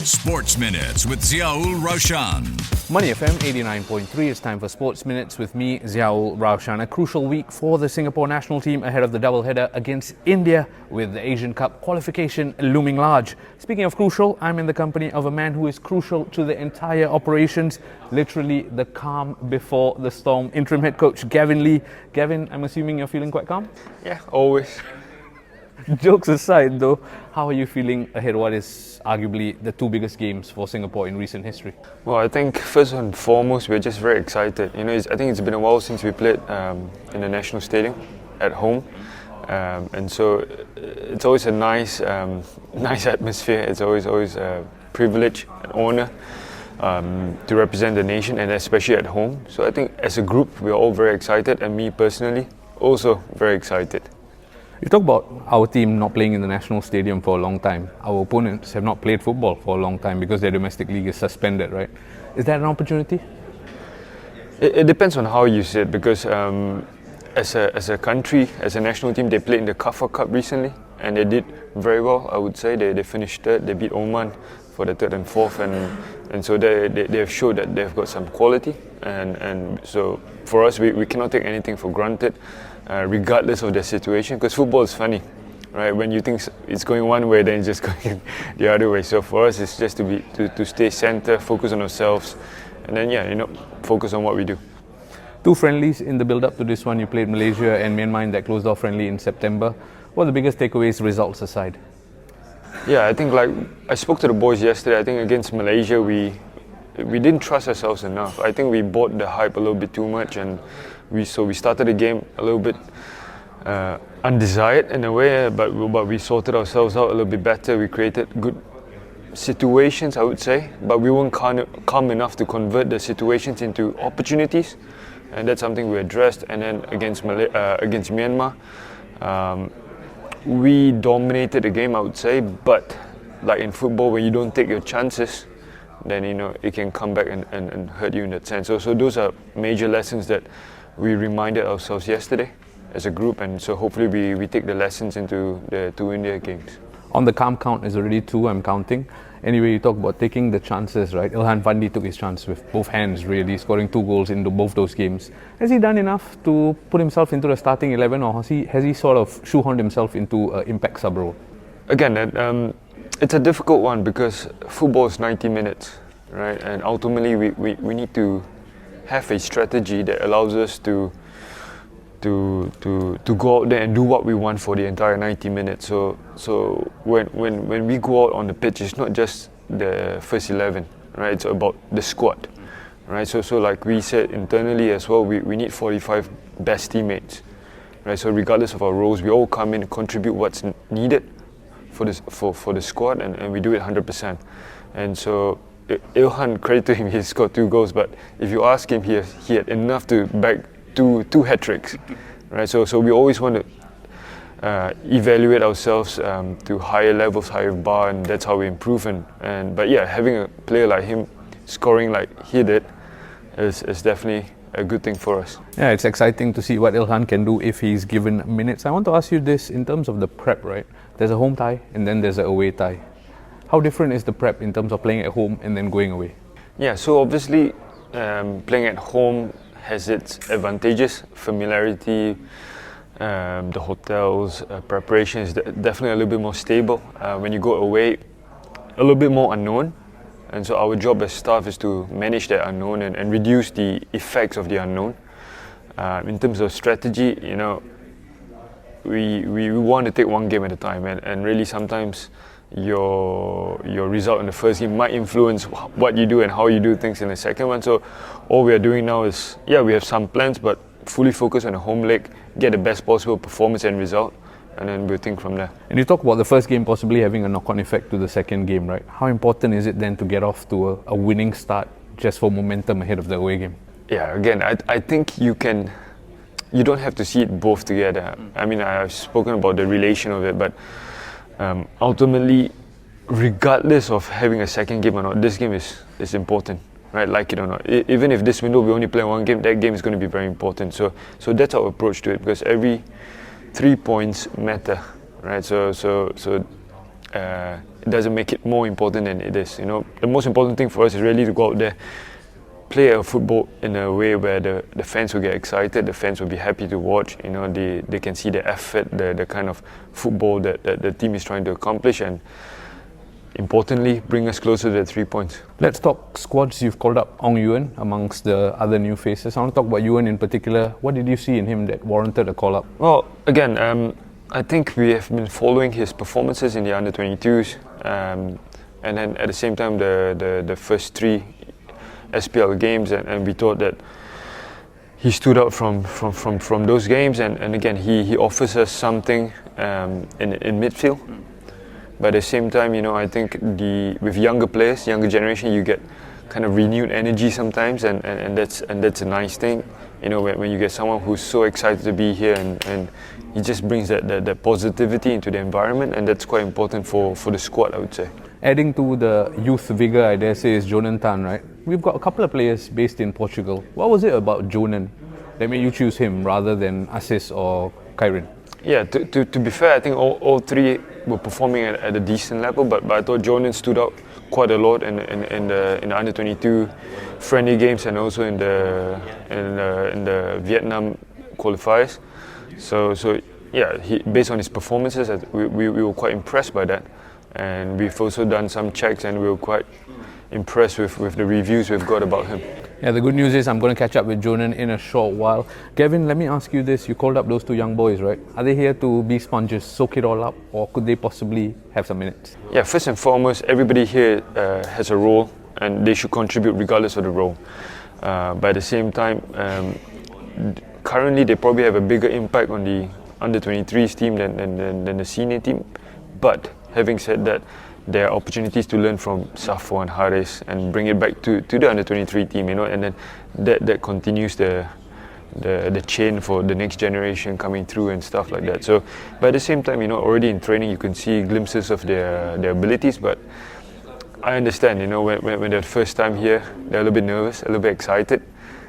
Sports Minutes with Raushan. Money FM 89.3, it's time for Sports Minutes with me, Raushan. A crucial week for the Singapore national team ahead of the doubleheader against India with the Asian Cup qualification looming large. Speaking of crucial, I'm in the company of a man who is crucial to the entire operations, literally the calm before the storm. Interim head coach Gavin Lee. Gavin, I'm assuming you're feeling quite calm? Yeah, always. Jokes aside though, how are you feeling ahead of what is arguably the two biggest games for Singapore in recent history? Well, I think first and foremost, we're just very excited. I think it's been a while since we played in the National Stadium at home. And so it's always a nice atmosphere. It's always a privilege, an honor to represent the nation, and especially at home. So I think as a group, we're all very excited, and me personally, also very excited. You talk about our team not playing in the National Stadium for a long time. Our opponents have not played football for a long time because their domestic league is suspended, right? Is that an opportunity? It depends on how you see it, because as a country, as a national team, they played in the Kafa Cup recently, and they did very well, I would say. They finished third, they beat Oman for the third and fourth, and so they have showed that they've got some quality, and so for us, we cannot take anything for granted, regardless of their situation, because football is funny, right? When you think it's going one way, then it's just going the other way. So for us, it's just to stay center, focus on ourselves, and then focus on what we do. Two friendlies in the build-up to this one. You played Malaysia and Myanmar in that closed-off friendly in September. What are the biggest takeaways, results aside? Yeah, I think, like I spoke to the boys yesterday, I think against Malaysia we didn't trust ourselves enough. I think we bought the hype a little bit too much, and we started the game a little bit undesired in a way, but we sorted ourselves out a little bit better. We created good situations, I would say, but we weren't calm enough to convert the situations into opportunities, and that's something we addressed. And then against Myanmar, we dominated the game, I would say, but like in football, when you don't take your chances, then it can come back and hurt you in that sense. So those are major lessons that we reminded ourselves yesterday as a group, and so hopefully we take the lessons into the two India games. On the calm count is already two, I'm counting. Anyway, you talk about taking the chances, right? Ilhan Fandi took his chance with both hands, really, scoring 2 goals into both those games. Has he done enough to put himself into the starting 11, or has he sort of shoehorned himself into an impact sub role? Again, it's a difficult one because football is 90 minutes, right? And ultimately, we need to have a strategy that allows us to go out there and do what we want for the entire 90 minutes. So when we go out on the pitch, it's not just the first 11, right? It's about the squad, right? So like we said internally as well, we need 45 best teammates, right? So regardless of our roles, we all come in and contribute what's needed for the squad, and we do it 100%. And so Ilhan, credit to him, he scored 2 goals, but if you ask him, he had enough to back two hat-tricks, right? So we always want to evaluate ourselves to higher levels, higher bar, and that's how we improve. But having a player like him scoring like he did is definitely a good thing for us. Yeah, it's exciting to see what Ilhan can do if he's given minutes. I want to ask you this in terms of the prep, right? There's a home tie and then there's an away tie. How different is the prep in terms of playing at home and then going away? Yeah, so obviously playing at home has its advantages. Familiarity, the hotels, preparation is definitely a little bit more stable. When you go away, a little bit more unknown. And so our job as staff is to manage that unknown and reduce the effects of the unknown. In terms of strategy, we want to take one game at a time, and really sometimes your result in the first game might influence what you do and how you do things in the second one. So all we are doing now is, we have some plans, but fully focus on the home leg, get the best possible performance and result, and then we'll think from there. And you talk about the first game possibly having a knock-on effect to the second game, right? How important is it then to get off to a winning start just for momentum ahead of the away game? Yeah, again, I think you don't have to see it both together. I mean, I've spoken about the relation of it, but ultimately, regardless of having a second game or not, this game is important, right? Like it or not. Even if this window we only play one game, that game is going to be very important. So that's our approach to it, because every 3 points matter, right? So it doesn't make it more important than it is. You know, the most important thing for us is really to go out there, play a football in a way where the fans will get excited, the fans will be happy to watch. You know, they can see the effort, the kind of football that the team is trying to accomplish, and importantly, bring us closer to the 3 points. Let's talk squads. You've called up Ong Ewan amongst the other new faces. I want to talk about Ewan in particular. What did you see in him that warranted a call-up? Well, again, I think we have been following his performances in the under-22s, and then at the same time the first 3 SPL games, and we thought that he stood out from those games, and again he offers us something in midfield. But at the same time, you know, I think with younger players, younger generation, you get kind of renewed energy sometimes, and that's a nice thing. You know, when you get someone who's so excited to be here, and he just brings that positivity into the environment, and that's quite important for the squad, I would say. Adding to the youth vigour, I dare say, is Jonan Tan, right? We've got a couple of players based in Portugal. What was it about Jonan that made you choose him rather than Assis or Kairin? Yeah, to be fair, I think all 3 were performing at a decent level, but I thought Jonan stood out quite a lot in the under-22 friendly games, and also in the Vietnam qualifiers. So yeah, based on his performances, we were quite impressed by that, and we've also done some checks, and we were quite impressed with the reviews we've got about him. Yeah, the good news is I'm going to catch up with Jonan in a short while. Gavin, let me ask you this. You called up those 2 young boys, right? Are they here to be sponges, soak it all up, or could they possibly have some minutes? Yeah, first and foremost, everybody here has a role, and they should contribute regardless of the role. But at the same time, currently they probably have a bigger impact on the under-23s team than the senior team. But having said that, there are opportunities to learn from Safo and Haris and bring it back to the under-23 team, you know, and then that continues the chain for the next generation coming through and stuff like that. So, but at the same time, you know, already in training you can see glimpses of their abilities. But I understand, you know, when they're the first time here, they're a little bit nervous, a little bit excited.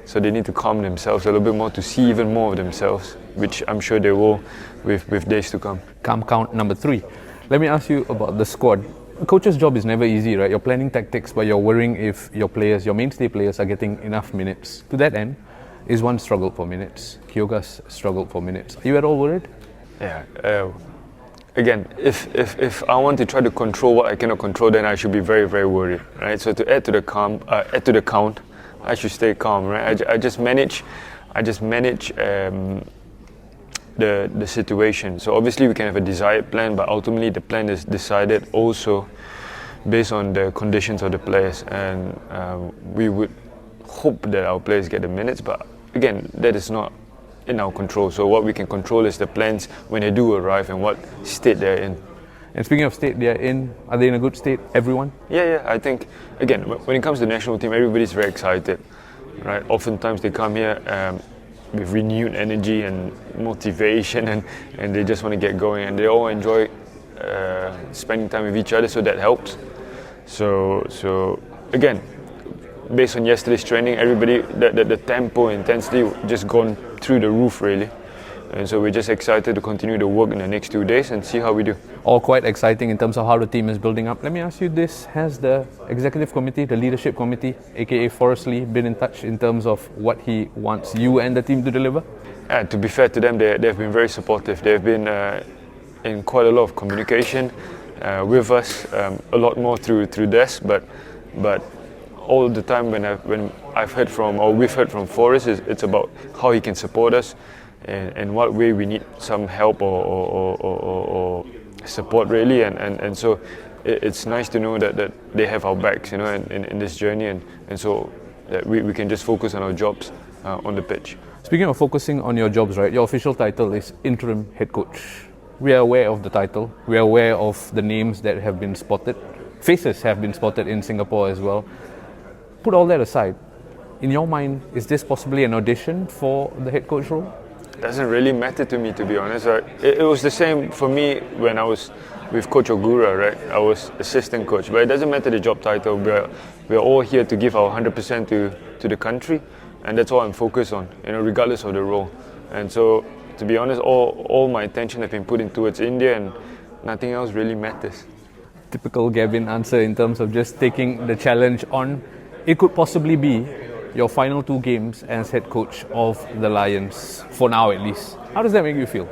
So they need to calm themselves a little bit more to see even more of themselves, which I'm sure they will with days to come. Calm count number 3. Let me ask you about the squad. A coach's job is never easy, right? You're planning tactics, but you're worrying if your players, your mainstay players, are getting enough minutes. To that end, Izwan struggled for minutes. Kyogas struggled for minutes. Are you at all worried? Yeah. Again, if I want to try to control what I cannot control, then I should be very, very worried, right? So to add to the count, I should stay calm, right? I just manage the situation. So obviously we can have a desired plan, but ultimately the plan is decided also based on the conditions of the players, and we would hope that our players get the minutes, but again, that is not in our control. So what we can control is the plans when they do arrive and what state they're in. And speaking of state they're in, are they in a good state, everyone? Yeah, I think, again, when it comes to the national team, everybody's very excited, right? Oftentimes they come here with renewed energy and motivation, and they just want to get going, and they all enjoy spending time with each other, so that helps. So again, based on yesterday's training, everybody, the tempo, intensity just gone through the roof really. And so we're just excited to continue the work in the next 2 days and see how we do. All quite exciting in terms of how the team is building up. Let me ask you this, has the executive committee, the leadership committee, aka Forrest Lee, been in touch in terms of what he wants you and the team to deliver? To be fair to them, they've been very supportive. They've been in quite a lot of communication with us, a lot more through this, but all the time when I've heard from, or we've heard from Forrest, it's about how he can support us, and what way we need some help or support really, and so it's nice to know that they have our backs, you know, in this journey, and so that we can just focus on our jobs on the pitch. Speaking of focusing on your jobs, right, your official title is interim head coach. We are aware of the title, we are aware of the names that have been spotted, faces have been spotted in Singapore as well. Put all that aside, in your mind, is this possibly an audition for the head coach role? Doesn't really matter to me, to be honest. It was the same for me when I was with Coach Ogura, right? I was assistant coach, but it doesn't matter the job title. We're all here to give our 100% to the country, and that's all I'm focused on, you know, regardless of the role. And so, to be honest, all my attention has been put in towards India, and nothing else really matters. typical Gavin answer in terms of just taking the challenge on. It could possibly be your final 2 games as head coach of the Lions, for now at least. How does that make you feel?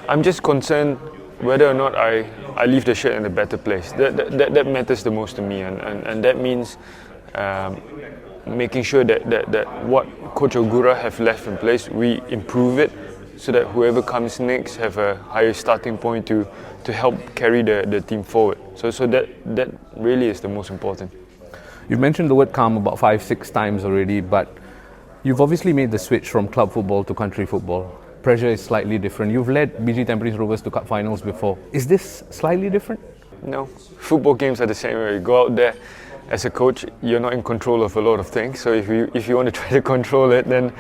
I'm just concerned whether or not I leave the shirt in a better place. That matters the most to me, and that means making sure that what Coach Ogura have left in place, we improve it so that whoever comes next have a higher starting point to help carry the team forward. So that really is the most important. You've mentioned the word calm about 5-6 times already, but you've obviously made the switch from club football to country football. Pressure is slightly different. You've led BG Tampines Rovers to cup finals before. Is this slightly different? No, football games are the same way. You go out there as a coach, you're not in control of a lot of things. So if you want to try to control it, then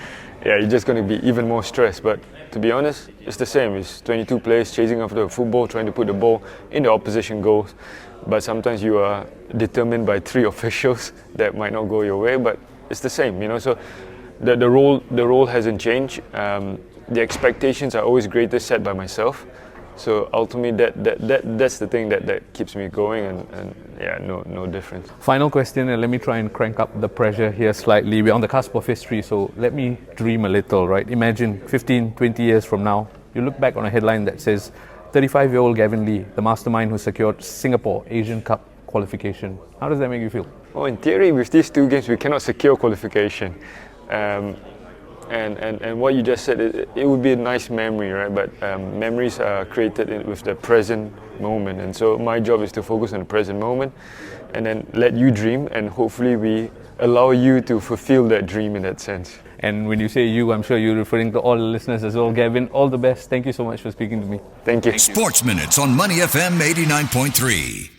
yeah, you're just going to be even more stressed. But to be honest, it's the same. It's 22 players chasing after the football, trying to put the ball in the opposition goals. But sometimes you are determined by 3 officials that might not go your way. But it's the same, you know. So the role hasn't changed. The expectations are always greater set by myself. So ultimately, that's the thing that keeps me going, and yeah, no difference. Final question, and let me try and crank up the pressure here slightly. We're on the cusp of history, so let me dream a little, right? Imagine 15, 20 years from now, you look back on a headline that says 35-year-old Gavin Lee, the mastermind who secured Singapore Asian Cup qualification. How does that make you feel? Well, in theory, with these 2 games, we cannot secure qualification. And what you just said, it would be a nice memory, right? But memories are created with the present moment. And so my job is to focus on the present moment and then let you dream, and hopefully we allow you to fulfill that dream in that sense. And when you say you, I'm sure you're referring to all the listeners as well. Gavin, all the best. Thank you so much for speaking to me. Thank you. Sports Minutes on Money FM 89.3.